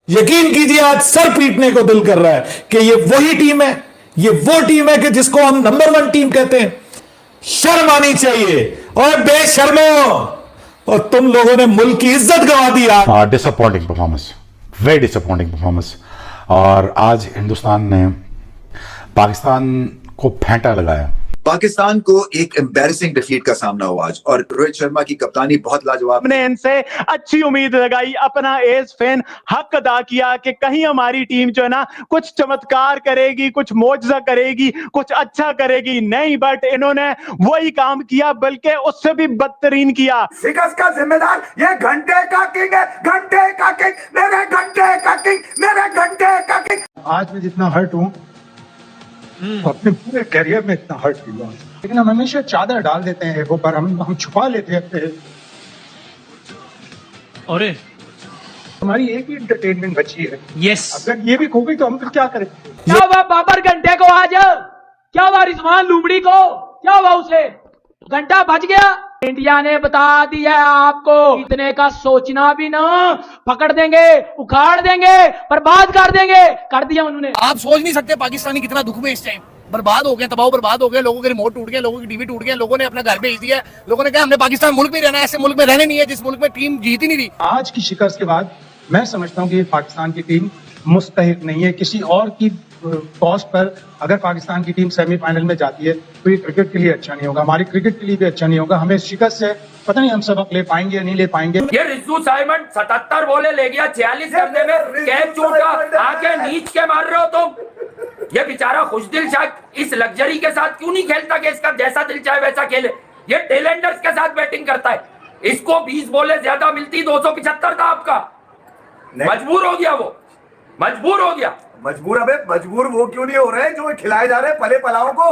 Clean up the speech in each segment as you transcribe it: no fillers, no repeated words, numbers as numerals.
यकीन कीजिए आज सर पीटने को दिल कर रहा है कि ये वही टीम है, ये वो टीम है कि जिसको हम नंबर 1 टीम कहते हैं। शर्म आनी चाहिए और बेशर्मो, और तुम लोगों ने मुल्क की इज्जत गंवा दी आज। Disappointing performance, very disappointing performance. और आज हिंदुस्तान ने पाकिस्तान को फेंटा लगाया। पाकिस्तान को एक एम्बैरेसिंग डिफीट का सामना हुआ आज, और रोहित शर्मा की कप्तानी बहुत लाजवाब। हमने इनसे अच्छी उम्मीद लगाई, अपना एज फैन हक अदा किया कि कहीं हमारी टीम जो है ना कुछ चमत्कार करेगी, कुछ मौजज़ा करेगी, कुछ अच्छा करेगी। नहीं, बट इन्होंने वही काम किया, बल्कि उससे भी बदतरीन किया। शिकस्त का जिम्मेदार ये घंटे का किंग है, घंटे का किंग, मेरे घंटे का किंग, मेरे घंटे का किंग। आज मैं जितना हर्ट हूँ अपने पूरे करियर में इतना हर्ट हुआ, लेकिन हम हमेशा चादर डाल देते हैं ईगो पर, हम छुपा लेते हैं अपने। अरे हमारी एक ही एंटरटेनमेंट बची है। यस, अगर ये भी खो गई तो हम फिर क्या करें? क्या हुआ बाबर घंटे को आज? क्या हुआ रिजवान लुमड़ी को? क्या हुआ उसे? घंटा बच गया। इंडिया ने बता दिया आपको, इतने का सोचना भी ना, पकड़ देंगे, उखाड़ देंगे, बर्बाद कर देंगे। कर दिया उन्होंने। आप सोच नहीं सकते पाकिस्तानी कितना दुख में इस टाइम। बर्बाद हो गए, तबाह बर्बाद हो गए, लोगों के रिमोट टूट गए, लोगों की टीवी टूट गए, लोगों ने अपना घर भेज दिया। लोगों ने कहा हमने पाकिस्तान मुल्क में रहना है, ऐसे मुल्क में रहने नहीं है जिस मुल्क में टीम जीत ही नहीं रही। आज की शिकस्त के बाद मैं समझता हूँ कि पाकिस्तान की टीम मुस्तहिक नहीं है किसी और की कॉस्ट पर। अगर पाकिस्तान की टीम सेमीफाइनल में जाती है तो ये क्रिकेट के लिए अच्छा नहीं होगा, हमारी क्रिकेट के लिए भी अच्छा नहीं होगा। हमें शिकस्त से पता नहीं हम सबक ले पाएंगे या नहीं ले पाएंगे। ये रिजू साइमन 77 बॉले ले गया, 46 करने में कैच छूटा, आके नीच के मार रहे हो तुम। ये बेचारा खुशदिल शाह इस लग्जरी के साथ क्यों नहीं खेलता कि इसका जैसा दिल चाहे वैसा खेले। ये टेलेंडर्स के साथ बैटिंग करता है, इसको 20 बॉले ज्यादा मिलती, 275 था आपका। मजबूर हो गया वो, मजबूर हो गया। मजबूर? अबे मजबूर वो क्यों नहीं हो रहे जो खिलाए जा रहे हैं पले पलाओं को?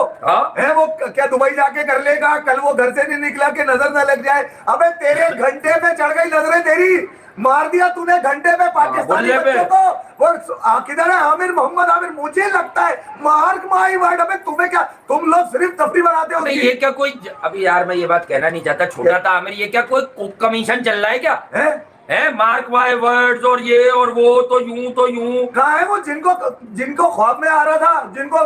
है वो क्या दुबई जाके कर लेगा? कल वो घर से नहीं निकला कि नजर न लग जाए। अबे तेरे घंटे पे चढ़ गई नजरें तेरी, मार दिया तूने घंटे पे पाकिस्तानी बच्चों को। वो किधर है आमिर, मोहम्मद आमिर? मुझे लगता है मार्क माई वर्ड, अबे तुम्हें क्या, तुम लोग सिर्फ तफरी बनाते हो। ये क्या कोई, अभी यार मैं ये बात कहना नहीं चाहता, छोटा था आमिर, ये क्या कोई कमीशन चल रहा है क्या? है मार्क माय वर्ड्स और ये और वो, तो यूं कहाँ है वो जिनको ख्वाब में आ रहा था, जिनको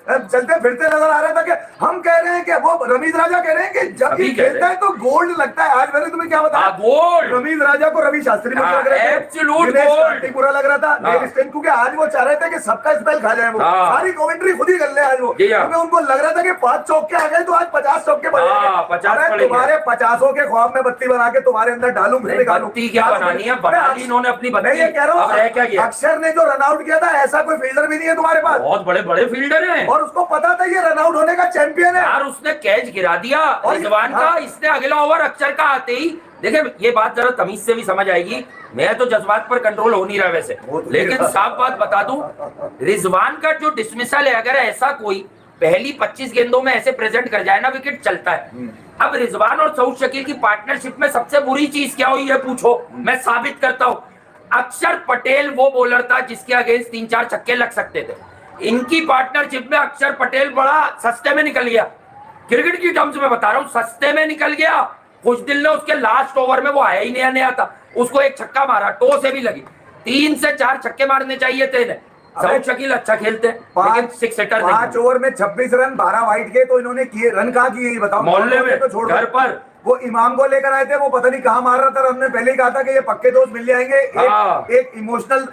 चलते फिरते नजर आ रहा था कि हम कह रहे हैं कि वो रमीज राजा कह रहे हैं कि जब ये खेलता है तो गोल्ड लगता है। आज मैंने तुम्हें क्या बताया? गोल्ड। रमीज राजा को रवि शास्त्री बुरा लग रहा था, एब्सोल्यूट गोल्ड बुरा लग रहा था, क्योंकि आज वो चाह रहे थे कि सबका स्पेल खा जाए। वो सारी कमेंट्री खुद ही कर ले आज वो, क्योंकि उनको लग रहा था कि 5 चौके आ गए तो आज 50 चौके बने। तुम्हारे 50 के ख्वाब में बत्ती बना के तुम्हारे अंदर डालू, फिर निकालू। क्या बनानी है, बना ली इन्होंने अपनी बत्ती। मैं ये कह रहा हूँ अक्षर ने जो रन आउट किया था, ऐसा कोई फील्डर भी नहीं है तुम्हारे पास। बहुत बड़े बड़े फील्डर हैं और उसको पता था ये रन आउट होने का चैंपियन है यार। उसने कैच गिरा दिया रिजवान का, इसने अगला ओवर अक्षर का आते ही, देखिए ये बात जरा तमीज से भी समझ आएगी। मैं तो जज्बात पर कंट्रोल हो नहीं रहा वैसे, लेकिन साफ बात बता दूं, रिजवान का जो डिसमिसल है, अगर ऐसा कोई पहली 25 गेंदों में ऐसे प्रेजेंट कर जाए ना, विकेट चलता है। अब रिजवान और सऊद शकील की पार्टनरशिप में सबसे बुरी चीज क्या हुई है पूछो, मैं साबित करता हूं। अक्षर पटेल वो बॉलर था जिसके अगेंस्ट 3-4 छक्के लग सकते थे। इनकी पार्टनरशिप में अक्षर पटेल बड़ा सस्ते में निकल गया, क्रिकेट की टर्म्स में बता रहा हूं, सस्ते में निकल गया। कुछ दिल ने उसके लास्ट ओवर में, वो आया ही नया था, उसको एक छक्का मारा, टो से भी लगी। 3 से 4 छक्के मारने चाहिए थे इन्हें। सऊद शकील अच्छा खेलते हैं, लेकिन 6 हिटर 5 ओवर में 26 रन, 12 वाइट के, तो इन्होंने किए रन कहाँ किए बताओ? मोहल्ले में, तो छोड़ घर पर। वो इमाम को लेकर आए थे, वो पता नहीं कहाँ मार रहा था। हमने पहले ही कहा था कि ये पक्के दोस्त मिल जाएंगे, एक इमोशनल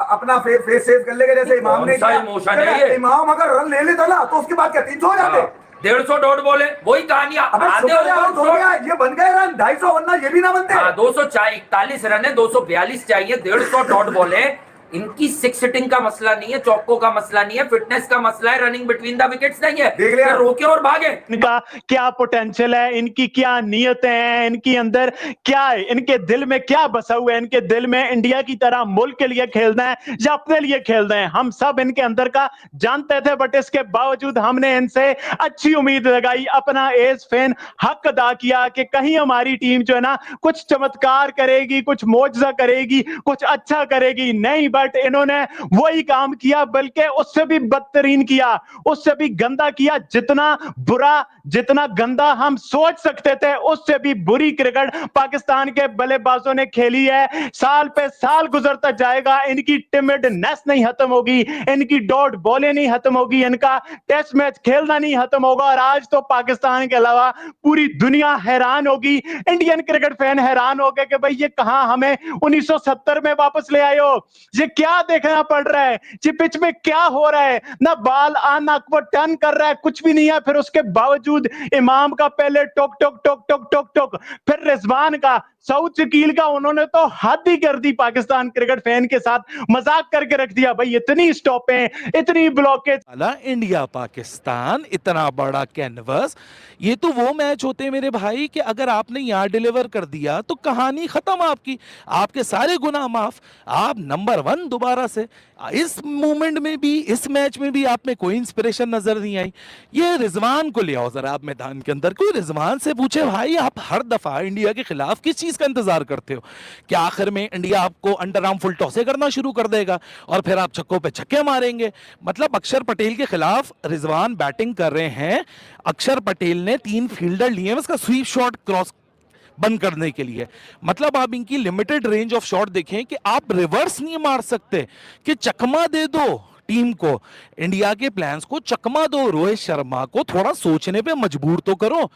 अपना फेस सेव कर लेगा, जैसे इमाम ने किया। इमाम अगर रन ले लेता ना तो उसके बाद क्या 300 हो जाते? 150 डॉट बॉले, वही कहानियां। ये बन गए रन 250, वरना ये भी ना बनते। 241 रन है, 242 चाहिए, 150 डॉट बॉले। इनकी 6 हिटिंग का मसला नहीं है, चौकों का मसला नहीं है, फिटनेस का मसला है, रनिंग बिटवीन द विकेट्स नहीं है। देख लिया, रोके और भागे। इनका क्या पोटेंशियल है, इनकी क्या नीयतें हैं, इनके अंदर क्या है, इनके दिल में क्या बसा हुआ है। इनके दिल में इंडिया की तरह मुल्क के लिए खेलना है या अपने लिए खेलना है, हम सब इनके अंदर का जानते थे। बट इसके बावजूद हमने इनसे अच्छी उम्मीद लगाई, अपना एज फैन हक अदा किया कि कहीं हमारी टीम जो है ना कुछ चमत्कार करेगी, कुछ मौजज़ा करेगी, कुछ अच्छा करेगी। नहीं, बट इन्होंने वही काम किया, बल्कि उससे भी बदतरीन किया, उससे भी गंदा किया। जितना बुरा, जितना गंदा हम सोच सकते थे, उससे भी बुरी क्रिकेट पाकिस्तान के बल्लेबाजों ने खेली है। साल पे साल गुजरता जाएगा, इनकी टिमिडनेस नहीं खत्म होगी, इनकी डॉट बॉलें नहीं खत्म होगी, इनका टेस्ट मैच खेलना नहीं खत्म होगा। और आज तो पाकिस्तान के अलावा पूरी दुनिया हैरान होगी, इंडियन क्रिकेट फैन हैरान हो गए कि भाई ये कहां हमें 1970 में वापस ले आए हो, ये क्या देखना पड़ रहा है, ये पिच में क्या हो रहा है, ना बाल आना वो टर्न कर रहा है, कुछ भी नहीं है। फिर उसके बावजूद इमाम का पहले टोक टोक टोक टोक टोक टोक, फिर रिजवान का, सऊद शकील का, उन्होंने तो हद ही कर दी पाकिस्तान क्रिकेट फैन के साथ, मजाक करके रख दिया। भाई इतनी स्टॉपें, इतनी ब्लॉकेज। इंडिया पाकिस्तान इतना बड़ा कैनवस, ये तो वो मैच होते हैं मेरे भाई कि अगर आपने यहाँ डिलीवर कर दिया तो कहानी खत्म आपकी, आपके सारे गुनाह माफ, आप नंबर 1 दोबारा से। इस मूवमेंट में भी, इस मैच में भी आप में कोई इंस्पिरेशन नजर नहीं आई। ये रिजवान को ले आओ जरा आप मैदान के अंदर, कोई रिजवान से पूछे भाई आप हर दफा इंडिया के खिलाफ किस चीज का इंतजार करते हो? क्या आखिर में इंडिया आपको अंडर आर्म फुल टॉसे करना शुरू कर देगा और फिर आप छक्कों पे छक्के मारेंगे? मतलब अक्षर पटेल के खिलाफ रिजवान बैटिंग कर रहे हैं, अक्षर पटेल ने 3 फील्डर लिए हैं उसका स्वीप शॉट क्रॉस बंद करने के लिए। मतलब आप इनकी लिमिटेड रेंज ऑफ शॉट देखें कि आप रिवर्स नहीं मार सकते कि चकमा दे दो टीम को, इंडिया के प्लान्स को चकमा दो, रोहित शर्मा को थोड़ा सोचने पे मजबूर तो करो।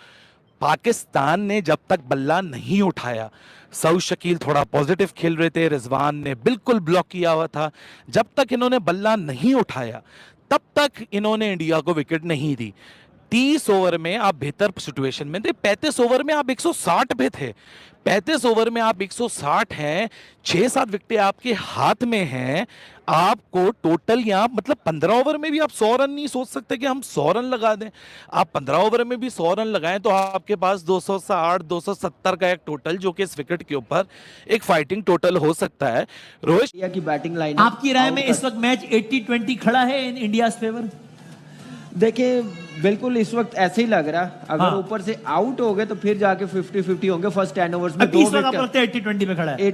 पाकिस्तान ने जब तक बल्ला नहीं उठाया, सऊद शकील थोड़ा पॉजिटिव खेल रहे थे, रिजवान ने बिल्कुल ब्लॉक किया हुआ था, जब तक इन्होंने बल्ला नहीं उठाया तब तक इन्होंने इंडिया को विकेट नहीं दी। 30 ओवर में आप बेहतर सिचुएशन में थे, 35 ओवर में आप 160 पे थे, 35 ओवर में आप 160 हैं, 6-7 विकेटें आपके हाथ में हैं, आपको टोटल यहाँ मतलब 15 ओवर में भी आप 100 रन नहीं सोच सकते कि हम 100 रन लगा दें। आप 15 ओवर में भी 100 रन लगाएं तो आपके पास 260 270 का एक टोटल, जो कि इस विकेट के ऊपर एक फाइटिंग टोटल हो सकता है। रोहित की बैटिंग लाइन, आपकी राय में इस वक्त मैच 80-20 खड़ा है इन इंडिया फेवर? देखिए बिल्कुल इस वक्त ऐसे ही लग रहा है, अगर ऊपर से आउट हो गए तो फिर जाके 50-50 होंगे फर्स्ट 10 ओवर्स में। 80-20 पे खड़ा है,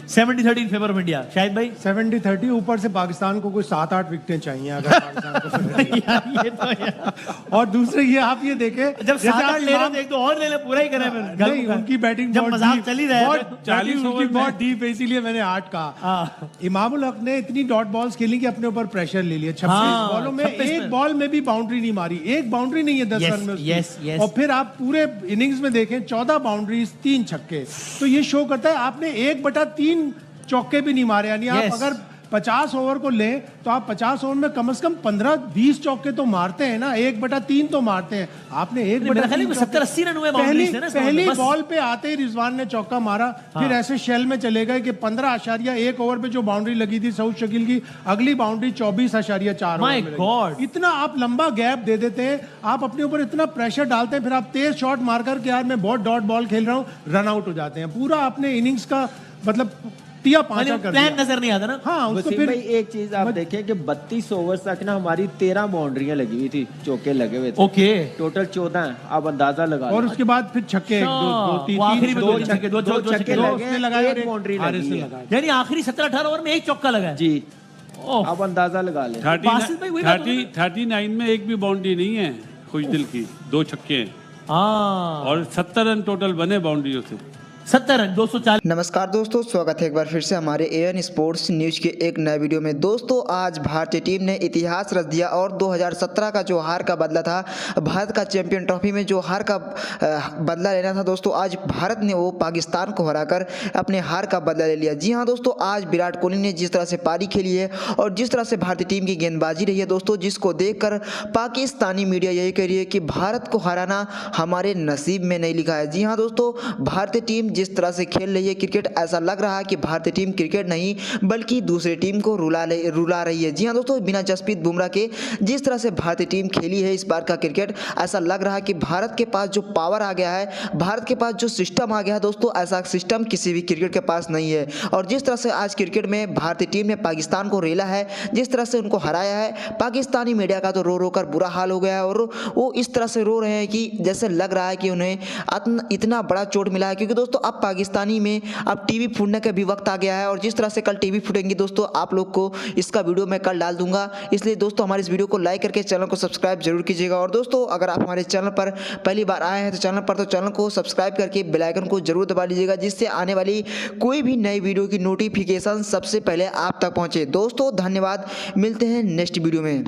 70-30 इन फेवर ऑफ इंडिया। शायद भाई 70-30 ऊपर से पाकिस्तान को कोई 7-8 विकेटें चाहिए अगर पाकिस्तान को ये तो और दूसरे ये आप ये देखें, जब 7-8 ले रहे तो और ले ले, पूरा ही करें फिर। नहीं, उनकी बैटिंग जब मजाक चल ही रहा है, 40 ओवर बहुत डीप है, इसीलिए मैंने 8 कहा। इमामुल हक ने इतनी डॉट बॉल्स खेली कि अपने ऊपर प्रेशर ले लिया। 26 बॉलों में एक बॉल में भी बाउंड्री नहीं मारी, एक बाउंड्री नहीं है 10 रन में उसकी। और फिर आप पूरे इनिंग्स में देखें 14 बाउंड्रीज 3 छक्के, तो ये शो करता है आपने 1/3 चौके भी नहीं मारे। यानी आप अगर 50 ओवर को लें तो आप 50 ओवर में कम से कम 15-20 चौके तो मारते हैं ना, 1/3 तो मारते हैं। आपने 1/3 70-80 रन हुए पहली बॉल पे आते ही रिजवान ने चौका मारा। फिर ऐसे शेल में चले गए कि 15.1 ओवर पे जो बाउंड्री लगी थी सऊद शकील की, अगली बाउंड्री 24.4 ओवर में लगी। इतना आप लंबा गैप दे देते हैं, आप अपने ऊपर इतना प्रेशर डालते हैं, फिर आप तेज शॉट मारकर के यार मैं बहुत डॉट बॉल खेल रहा हूँ, रन आउट हो जाते हैं। पूरा आपने इनिंग्स का मतलब प्लान नजर नहीं आता ना। हाँ, उसको फिर भाई एक चीज आप देखें कि 32 ओवर तक ना हमारी 13 बाउंड्रियां लगी हुई थी, चौके लगे हुए थे। ओके, टोटल 14 है, आप अंदाजा लगा। और उसके बाद फिर छक्के 2 छक्के लगाए, एक बाउंड्री लगी, यानी आखिरी 17-18 ओवर में एक चौका लगा जी। आप अंदाजा लगा ले। 39 में एक भी बाउंड्री नहीं है खुशदिल की, 2 छक्के हैं और 70 रन टोटल बने बाउंड्रियों से। 70 रन 240। नमस्कार दोस्तों, स्वागत है एक बार फिर से हमारे एएन स्पोर्ट्स न्यूज के एक नए वीडियो में। दोस्तों आज भारतीय टीम ने इतिहास रच दिया और 2017 का जो हार का बदला था, भारत का चैंपियन ट्रॉफी में जो हार का बदला लेना था दोस्तों, आज भारत ने वो पाकिस्तान को हराकर अपने हार का बदला ले लिया। जी हाँ दोस्तों, आज विराट कोहली ने जिस तरह से पारी खेली है और जिस तरह से भारतीय टीम की गेंदबाजी रही है दोस्तों, जिसको देखकर पाकिस्तानी मीडिया यही कह रही है कि भारत को हराना हमारे नसीब में नहीं लिखा है। जी हाँ दोस्तों, भारतीय टीम जिस तरह से खेल रही है क्रिकेट, ऐसा लग रहा है कि भारतीय टीम क्रिकेट नहीं बल्कि दूसरी टीम को रुला रही है। जी हाँ दोस्तों, बिना जसप्रीत बुमराह के जिस तरह से भारतीय टीम खेली है इस बार का क्रिकेट, ऐसा लग रहा है कि भारत के पास जो पावर आ गया है, भारत के पास जो सिस्टम आ गया है दोस्तों, ऐसा सिस्टम किसी भी क्रिकेट के पास नहीं है। और जिस तरह से आज क्रिकेट में भारतीय टीम ने पाकिस्तान को रेला है, जिस तरह से उनको हराया है, पाकिस्तानी मीडिया का तो रो रो कर बुरा हाल हो गया है और वो इस तरह से रो रहे हैं कि जैसे लग रहा है कि उन्हें इतना बड़ा चोट मिला है। क्योंकि दोस्तों अब पाकिस्तानी में अब टीवी फूटने का भी वक्त आ गया है और जिस तरह से कल टीवी फूटेंगी दोस्तों आप लोग को इसका वीडियो मैं कल डाल दूंगा। इसलिए दोस्तों हमारे इस वीडियो को लाइक करके चैनल को सब्सक्राइब जरूर कीजिएगा और दोस्तों अगर आप हमारे चैनल पर पहली बार आए हैं तो चैनल को सब्सक्राइब करके बेल आइकन को जरूर दबा लीजिएगा जिससे आने वाली कोई भी नई वीडियो की नोटिफिकेशन सबसे पहले आप तक पहुंचे। दोस्तों धन्यवाद, मिलते हैं नेक्स्ट वीडियो में।